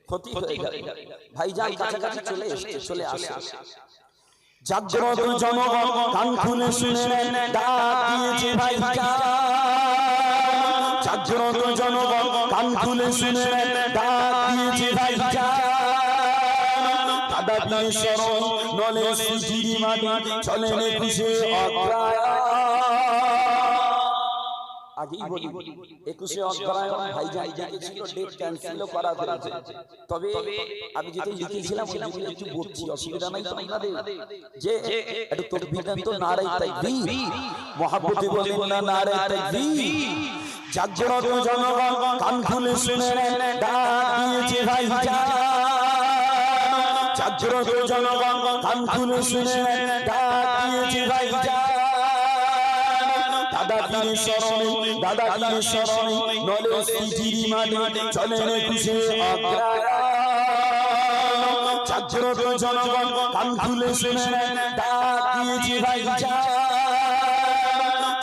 ক্ষতি হয়ে গেল। ভাইজান কাছাকাছি চলে আসে। জাগ্রত জনগণ কান খুলে শুনেন, ডাক দিয়েছে ভাইজান। জাগ্রত জনগণ কান খুলে শুনেন, ডাক দিয়েছে ভাইজান। দাদা পীর শরণ নলে সুজির মাটি চলেন একুশে অগ্রহায়ণ। আগেই বলি 21শে অগ্রহায়ণ ভাইজান ডেকেছিল, ডেট ক্যান্সেল করা হয়েছে। তবে আমি যেটা লিখেছিলাম একটু বলছি, অসুবিধা নাই তো আপনাদের? যে একটু তাকবীর দেন তো, নারে তাকবীর, মহব্বতে বলেন না নারে তাকবীর। জাগ্রত জনগণ কান খুলে শুনেন, ডাক দিয়েছে ভাইজান। জাগ্রত জনগণ কান খুলে শুনেন, ডাক দিয়েছে ভাইজান। দাদা পীর শরণে নলে সুজির মাটি চলেন একুশে অগ্রহায়ণ। জাগ্রত জনগণ কান খুলে শুনেন, ডাক দিয়েছে ভাইজান।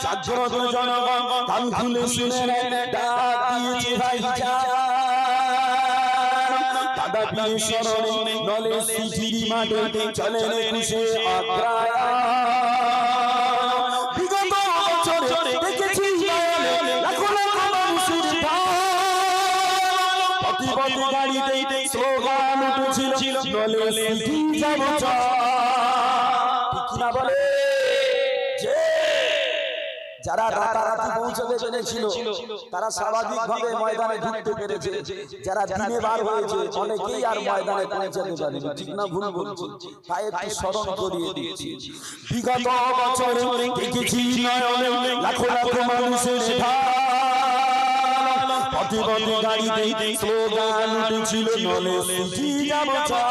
জাগ্রত জনগণ কান খুলে শুনেন, ডাক দিয়েছে ভাইজান। দাদা পীর শরণে নলে সুজির মাটি চলেন একুশে অগ্রহায়ণ। গাড়িতে স্লোগান উঠেছিল, নলে সুজি যাবো চল। ঠিক না বলে? যে যারা রাতারাতি পৌঁছাতে পেরেছিল তারা স্বাভাবিকভাবে ময়দানে ঢুকতে পেরেছে। যারা দিনে বার হয়েছে অনেকেই আর ময়দানে পৌঁছাতে পারেনি। ঠিক না ভুল বলছি? তাই একটু স্মরণ করিয়ে দিচ্ছি। বিগত বছরে দেখেছি নয়নে লাখো লাখো মানুষের পথে পথে গাড়িতে স্লোগান উঠেছিল, নলে সুজি যাবো চল।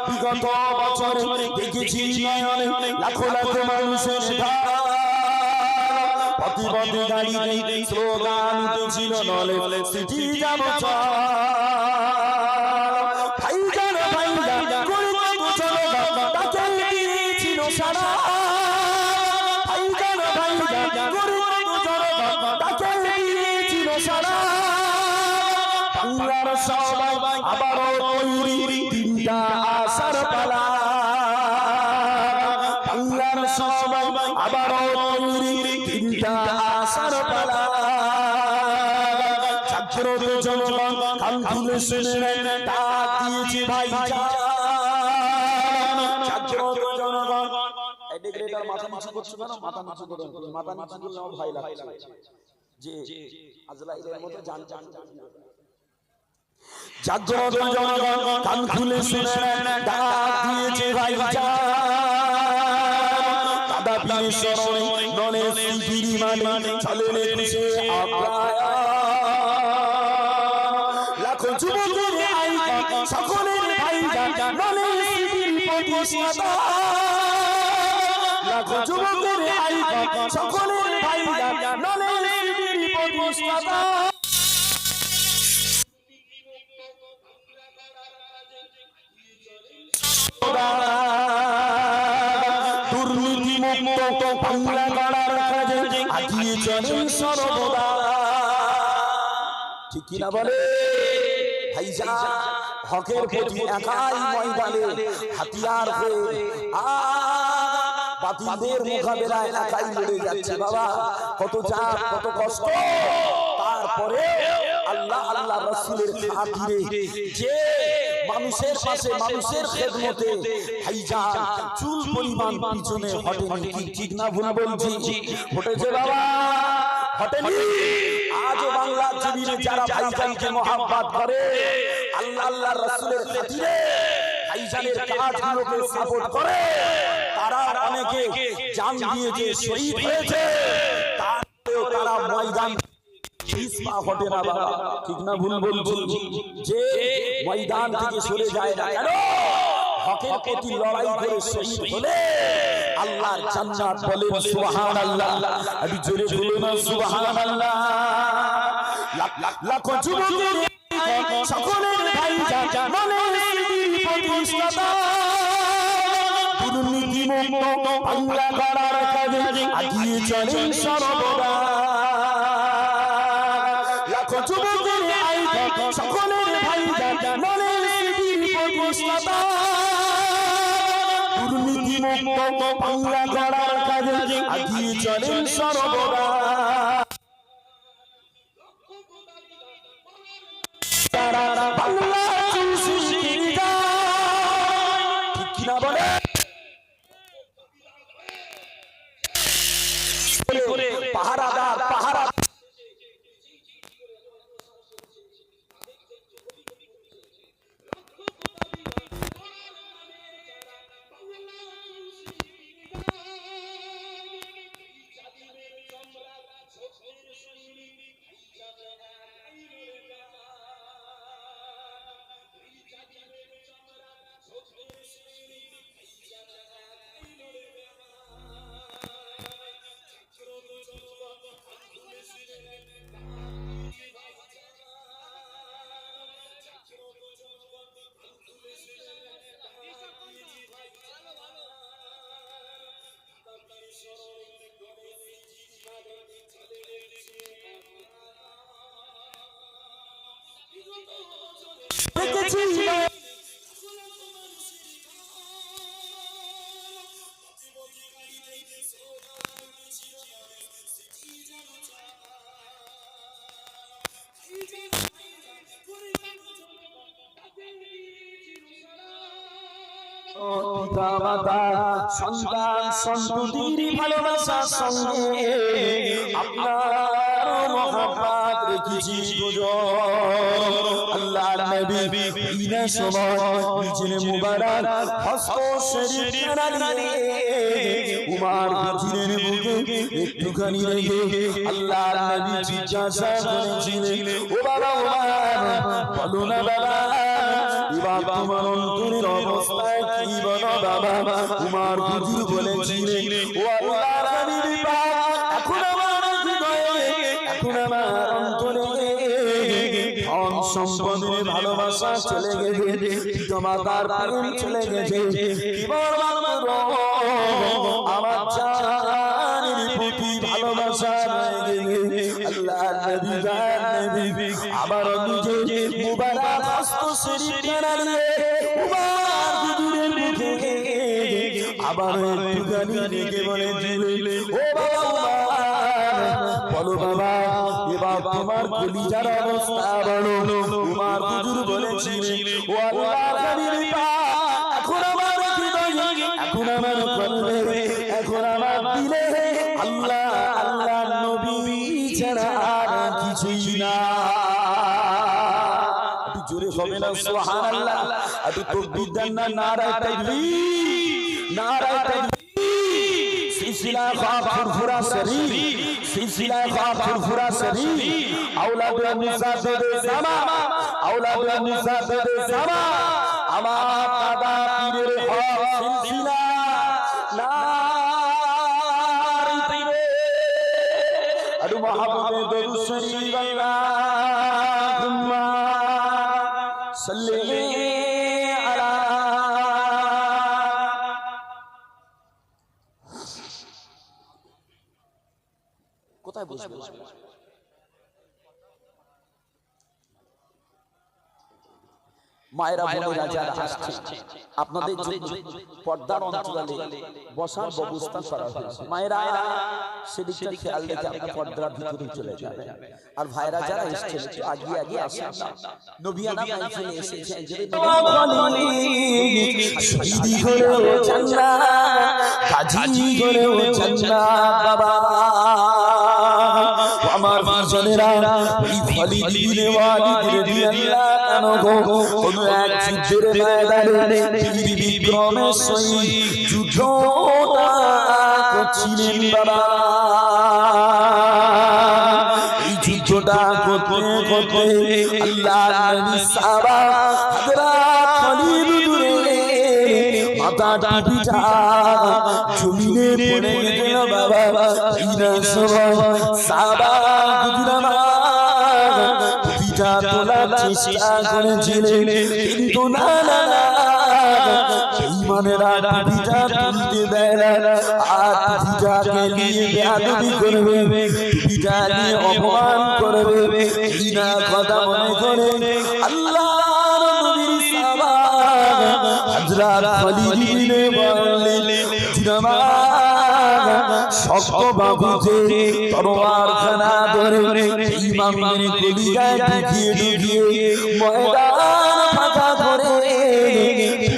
বিগত বছরে দেখেছি নয়নে লাখো লাখো মানুষের পথে পথে গাড়িতে স্লোগান উঠেছিল, নলে সুজি যাবো চল। ভাইজান ভাইজান করে যাবো চলো, তাকে দিয়েছিল সারা। ভাইজান ভাইজান করে যাবো চলো, তাকে দিয়েছিল সারা। বাংলার সবাই আবারও তৈরি, তিনটা আসার পালা। বাংলার সবাই আবারও তৈরি, তিনটা আসার পালা। জাগ্রত জনগণ কান খুলে শুনেন, ডাক দিয়েছে ভাইজান। জাগ্রত জনগণ এডিগ্রেটার মাথা নিচু করছো কেন? মাথা নিচু করো, মাথা নিচু করলে আমার ভয় লাগছে যে আজরাইলের মতো জান। জাগ্রত জনগণ কান খুলে শুনেন, ডাক দিয়েছে ভাইজান। দাদা পীর শরণে নলে সুজির মাটি চলেন একুশে অগ্রহায়ণ। লাখো যুবকের আইকা সকলের ভাইজান, নলে সুজির প্রতিষ্ঠাতা। লাখো যুবকের আইকা সকলের ভাইজান, নলে সুজির প্রতিষ্ঠাতা। দুর্নীতি মুক্ত বাংলা গড়ার কাজে আগিয়ে চলেন সর্বদা। ঠিক কিনা বলে ভাইজান? হকের প্রতি একাই ময়দানে হাতিয়ার হয়ে বাতিলদের মোকাবেলায় একাই লড়ে যাচ্ছে। বাবা কত চাপ, কত কষ্ট, তারপরে আল্লাহ আল্লাহ রাসূলের খাতিরে যে মানুষের পাশে, মানুষের খেদমতে ভাইজান চুল পরিমাণ পিছনে হটেনি। কি ঠিক না ভুল বলছি? হটেছে বাবা, হটেনি। আজও বাংলার জমিনে যারা ভাইজানকে মহব্বত করে, আল্লাহ আল্লাহ রাসূলের খাতিরে ভাইজানের কাজগুলোকে সাপোর্ট করে, তারা অনেকে জান দিয়েছে, শহীদ হয়েছে। তারপরেও তারা ময়দান হটে না বাবা। ঠিক না ভুল বলছি? যে ময়দান থেকে সরে যায় না কেন? হকের প্রতি লড়াই করে শহীদ হলে আল্লাহর জান্নাত। বলেন সুবহানাল্লাহ। আমি জোরে বলুন সুবহানাল্লাহ। লাখো যুবকের সকলের ভাইজান, নলে সুজির প্রতিষ্ঠাতা। দুর্নীতি মুক্ত বাংলা গড়ার কাজে আগিয়ে চলেন সর্বদা। লাখো যুবকের আইকন সকলের ভাইজান নলের সিটির প্রতিষ্ঠাতা দুর্নীতি মুক্ত বাংলা গড়ার কাজে এগিয়ে চলেন সর্বদা তারা বাংলা সুশিক্ষিতা ঠিক কিনা বলে পাহারাদার পাহারা পিতা-মাতা সন্তান সন্ততির ভালোবাসার সঙ্গে আপনার মহব্বত রেখেছি আল্লাহর নবী ইনা সময় নিজের মুবারক হস্ত শরীফ নাড়িয়ে উমার গজিরের বুকে একটুখানি রেখে আল্লাহর নবী জিজ্ঞাসা করেছিলেন ও বাবা উমার বলো না বাবা এবার তোমার অন্তরের অবস্থায় কি বলো বাবা উমার হুজুর বলেছিলেন ও আল্লাহর হাবিব এখন আমার হৃদয়ে এখন আমার অন্তরে ধন সম্পদের ভালোবাসা চলে গেছে পিতামাতার প্রেম চলে গেছে এবার আমার জানের প্রতি ভালোবাসা রয়ে গেছে আল্লাহর নবী আবার নিজে মুবারক হস্ত শরীফ নাড়িয়ে উমার হুজুরের মুখে আবার একটুখানি রেখে বলেছিলেন ও বাবা উমার বলো বাবা এবার তোমার কলিজার অবস্থা বলো উমার হুজুর বলেছিলেন ও আল্লাহর হাবিব এখন আমার হৃদয়ে এখন আমার কলবে এখন আমার দিলে আল্লাহ আল্লাহর নবী ছাড়া আর কিছুই না জোরে হবে না সুবহানাল্লাহ আদি তাকবীর দেন না নারায়ে তাকবীর নারায়ে তাকবীর সিলসিলা খাফ ফুরফুরা শরীফ সিলসিলা খাফ ফুরফুরা শরীফ আওলাদ নিসা দে জামা আওলাদ নিসা দে জামা আমার দাদা পীরের হক সিলসিলা নারায়ে তাকবীর আদু মুহাম্মদ দরুদ শরীফ আল্লাহুম্মা সাল্লি আলা কোথায় বসবে মায়েরা বোনেরা যারা আসছে আপনাদের জন্য পর্দার অন্তরালে বসার ব্যবস্থা করা হয়েছে মায়েরা সেদিকটা খেয়াল রেখে আপনারা পর্দার ভিতরে চলে যাবেন আর ভাইরা যারা এসেছেন আগে আগে আসেন নবিয়ানা মাইফিলে এসেছেন যদি শহীদি হলো জান্নাত গাজী হলো জান্নাত বাবা আমার জনেরা এই খালিদ বিন ওয়ালিদ রাদিয়াল্লাহু আনহু কোন এক যুদ্ধের ময়দানে বীর বিক্রমের সহিত যুদ্ধটা করছিলেন বাবা এই যুদ্ধটা করতে করতে আল্লাহর নবী সাহাবা হযরত খালিদ দূরে মাথা টিপিটা জমিনে পড়ে গেল বাবা ইনা সময় সাহাবা গুজরামা পিতা তোলার চেষ্টা করেছিলেন কিন্তু না না না বেঈমানেরা টুপিটা তুলতে দেয় না আর টুপিটাকে নিয়ে বেয়াদবি করবে টুপিটা নিয়ে অপমান করবে এই না কথা মনে করে আল্লাহর নবীর সাহাবা হযরত খালিদ ইবনে ওয়ালিদ শক্ত বাহুতে তরোয়ার খানা ধরে ইমামের কলিজায় ঢুকিয়ে ঢুকিয়ে ময়দান ফাঁকা করে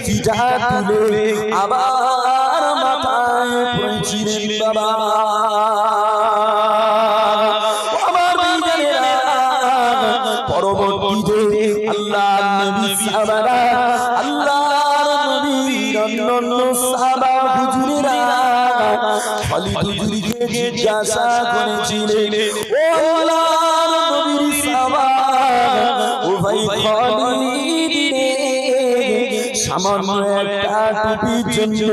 পিঠা তুলে আবার মাথায় পড়েছিলেন বাবা আমার বিজানেরা পরবর্তীতে আল্লাহর নবী সাহাবারা আল্লাহর নবীর অন্যান্য সাহাবা হুজুরেরা খালিদ হুজুরকে জিজ্ঞাসা করেছিলেন ও আল্লাহর নবীর সাহাবা ও ভাই খালিদ রে সামান্য একটা টুপির জন্য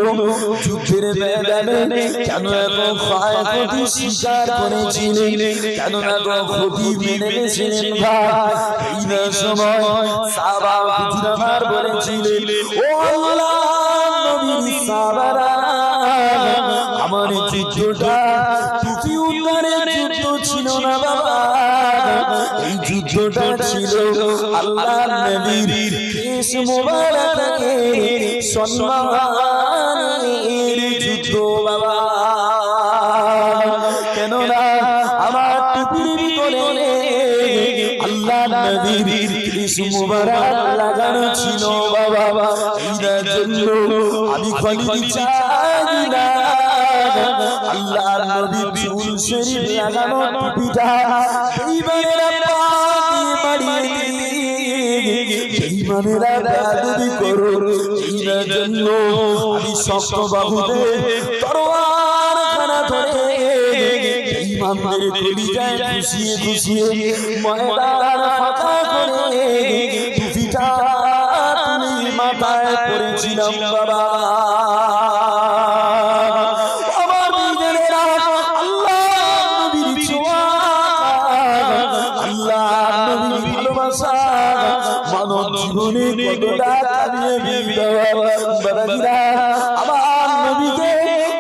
যুদ্ধের ময়দানে কেন এত ক্ষয়ক্ষতি স্বীকার করেছিলেন কেন এত ক্ষতি মেনে নিয়েছিলেন ভাই এই না সময় সাহাবা হুজুর আমার বলেছিলেন ও আল্লাহর নবীর সাহাবারা আমার যুদ্ধটা টুপি উদ্ধারের যুদ্ধ ছিল না বাবা এই যুদ্ধটা ছিল আল্লাহর নবীর কেশ মোবারককে সম্মানের যুদ্ধ বাবা কেন না আমার টুপির ভিতরে আল্লাহর নবীর কেশ মোবারক লাগানো ছিল বাবা এইটার জন্য আমি খালিদ চাই না আল্লাহর নবীর চুল শরীফ লাগানো টুপিটা বেঈমানেরা পা দিয়ে মারিয়ে বেঈমানেরা বেয়াদবি করো এইটার জন্য আমি শক্ত বাহুতে তরোয়ার খানা ধরে বেঈমানদের কলিজায় খুশিয়ে খুশিয়ে ময়দান ফাঁকা করে টুপিটা তুলে মাথায় পড়েছিলাম বাবা কতটা কামিয়ে বাবাজিরা আমার নবীকে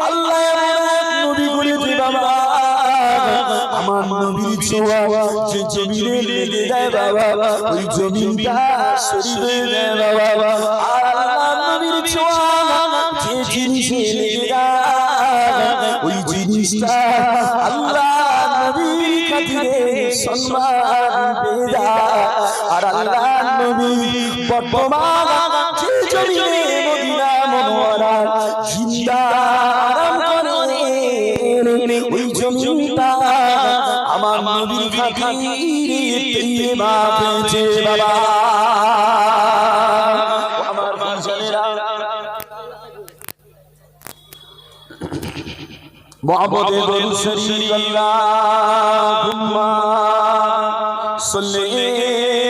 আল্লাহ নবী করেছে বাবা আমার নবীর ছোঁয়া যে জমিনে লেগে যায় বাবা ওই জমিনটা শরীরে দেয় বাবা আর আল্লাহ নবীর ছোঁয়া যে জিনিসে লেগে যায় ওই জিনিসটা আল্লাহ নবীর খাতিরে সম্মান পেয়ে যায় আর আল্লাহ নবী বর্তমান যে জমিনে মদিনা মুনাওয়ারা জিন্দা আরাম করে ওই জমিনটা আমার নবীর খাতিরে তৈয়বা হয়েছে বাবা আমার বাজানেরা মুহাম্মদে দরুদ শরীফ আল্লাহুম্মা সাল্লি